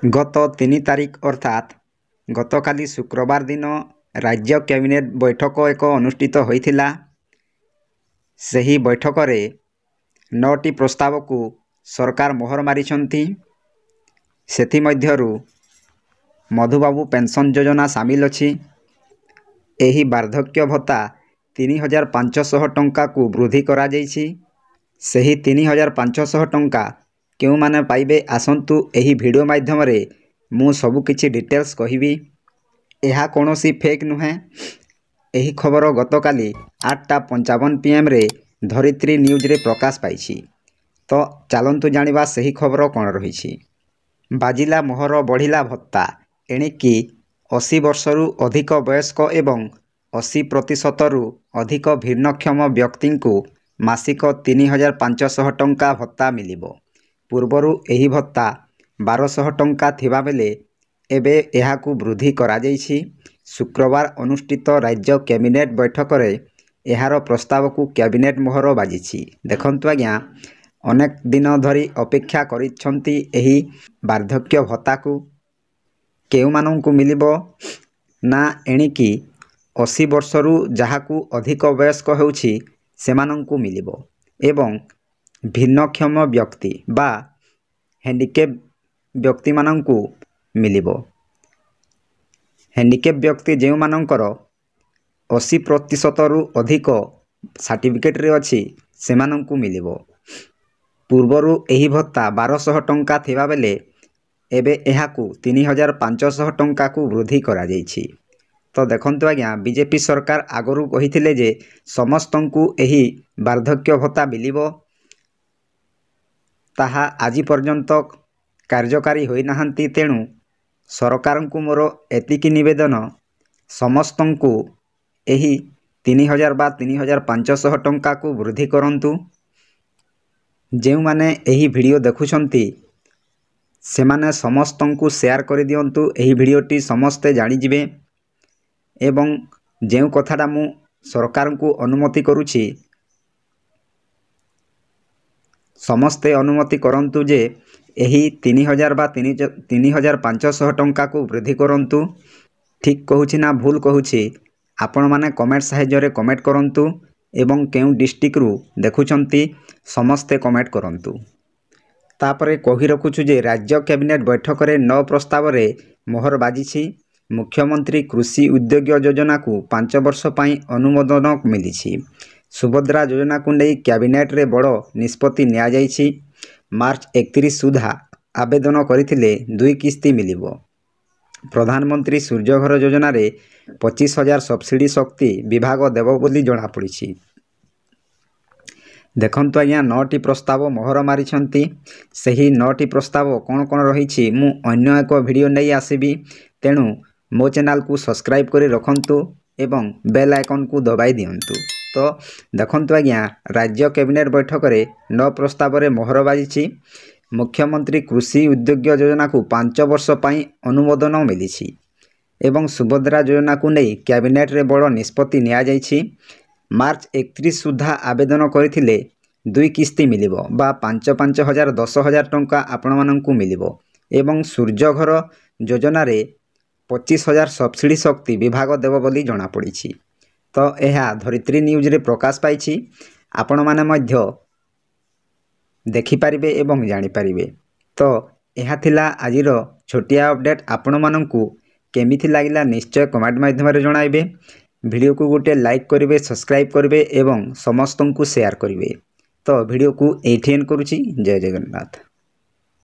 गत 3 तारिख अर्थात गतकाली शुक्रवार दिन राज्य कैबिनेट बैठक एक अनुष्ठित होइथिला। सही बैठक रे 9टी प्रस्ताव को सरकार मोहर मारिछंती। सेथि मध्यरु मधुबाबू पेंशन योजना सामिल अछि। एही वार्धक्य भत्ता 3500 टंका को वृद्धि करा जाइछि। सही 3500 टंका केउ माने पाइबे आसंतु एही वीडियो माध्यम रे मु सबु किछि डिटेल्स कहिबी। एहा कोनोसी फेक नुहे। एही खबर गतकाली 8:55 PM रे धरित्री न्यूज रे प्रकाश पाइछि। तो चलंतु जानिबा सही खबर कोन रहिछि। बाजिला मोहर बढ़िला भत्ता एणिकी 80 वर्षरु अधिक वयस्क एवं 80% रु अधिक भिन्नक्षम व्यक्ति को मासिक 3500 टंका भत्ता मिलिबो। पूर्वरु एही भत्ता 1200 टंका थिबा बेले एबे एहाकु वृद्धि करा जाइछि। शुक्रवार अनुष्ठित राज्य कैबिनेट बैठक रे एहार प्रस्ताव को कैबिनेट मोहर बाजिछि। देखंतु आज्ञा अनेक दिन धरी अपेक्षा करिछंती एही वार्धक्य भत्ता को केउ माननकु मिलिबो ना एणिकी 80 वर्षरु जहाकु अधिक वयस्क हेउछि सेमानंकु मिलिबो एवं भिन्नक्षम व्यक्ति बा हैंडिकेप व्यक्ति मानंकु मिलिबो। हैंडिकेप व्यक्ति जेउ मानंकर 80% रु अधिक सर्टिफिकेट रे अछि सेमानंकु मिलिबो। पूर्वरु एही भत्ता 1200 टंका थिबा बेले एबे एहाकु 3500 टंका को वृद्धि करा जाइछि। तो देखंतु आज्ञा बीजेपी सरकार आगरु कहिथिले जे समस्तंकु एही वार्धक्य भत्ता मिलिबो। ताहा आजि पर्यंत कार्यकारी होई नाहंती। तेणु सरकारंकु मोर एतिकी निवेदन समस्तंकु एही 3000 बा 3500 टंका को वृद्धि करंतु। जेउ माने एही वीडियो देखुछंती सेमाने समस्तंकु शेयर करि दियंतु। एही वीडियोटी समस्ते जानि जिवे एवं जेउ कथाटा मु सरकारंकु अनुमति करूछि समस्ते अनुमति करंतु जे एही 3000 बा 3500 टंका को वृद्धि करंतु। ठीक कहूछि ना भूल कहूछि आपण माने कमेंट साहाय्य रे कमेंट करंतु एवं केउ डिस्ट्रिक्ट रु देखुछंती समस्ते कमेंट करंतु। तापरे कहि रखुछु जे राज्य कैबिनेट बैठक रे 9 प्रस्ताव रे मोहर बाजिछि। मुख्यमंत्री कृषि उद्योग योजना को 5 वर्ष पई अनुमोदन मिलिछि। सुभद्रा योजना को नै कैबिनेट रे बड़ निष्पत्ति निया जाइछि। मार्च 31 सुधा आवेदन करिथिले 2 किस्ती मिलिबो। प्रधानमंत्री सूर्यघर योजना रे 25,000 सब्सिडी शक्ति विभाग देव बोली जणा पड़िछि। देखंतु आज्ञा 9टी प्रस्ताव मोहर मारिछंती। सही 9टी प्रस्ताव कोन कोन रहिछि मु अन्य एक वीडियो नै आसीबी। तेणु मो चैनल को सब्सक्राइब करि रखंतु एवं बेल आइकन को दबाई दियंतु। तो देखंतु आज्ञा राज्य कैबिनेट बैठक रे 9 प्रस्ताव रे मोहर बाजिछि। मुख्यमंत्री कृषि उद्योग योजना को 5 वर्ष पई अनुमोदन मिलिछि एवं सुभद्रा योजना को नै कैबिनेट रे बड़ निष्पत्ति निया जाइछि। मार्च 31 सुधा आवेदन करिथिले 2 किस्ती मिलिबो बा 5,000 10,000 टंका आपण माननकु मिलिबो एवं सूर्यघर योजना रे 25,000 सब्सिडी शक्ति विभाग देव बोली जणा पड़िछि। तो एहा धरित्री न्यूज रे प्रकाश पाइछि। आपण माने मध्य देखि पारिबे एवं जानि पारिबे। तो एहा थिला आजिर छोटिया अपडेट। आपण माननकु केमिथि लागिला निश्चय कमेंट माध्यम रे जणाइबे। वीडियो को गोटे लाइक करिवे, सब्सक्राइब करिवे एवं समस्तंकु शेयर करिवे। तो वीडियो को एठी एंड करूछि। जय जगन्नाथ।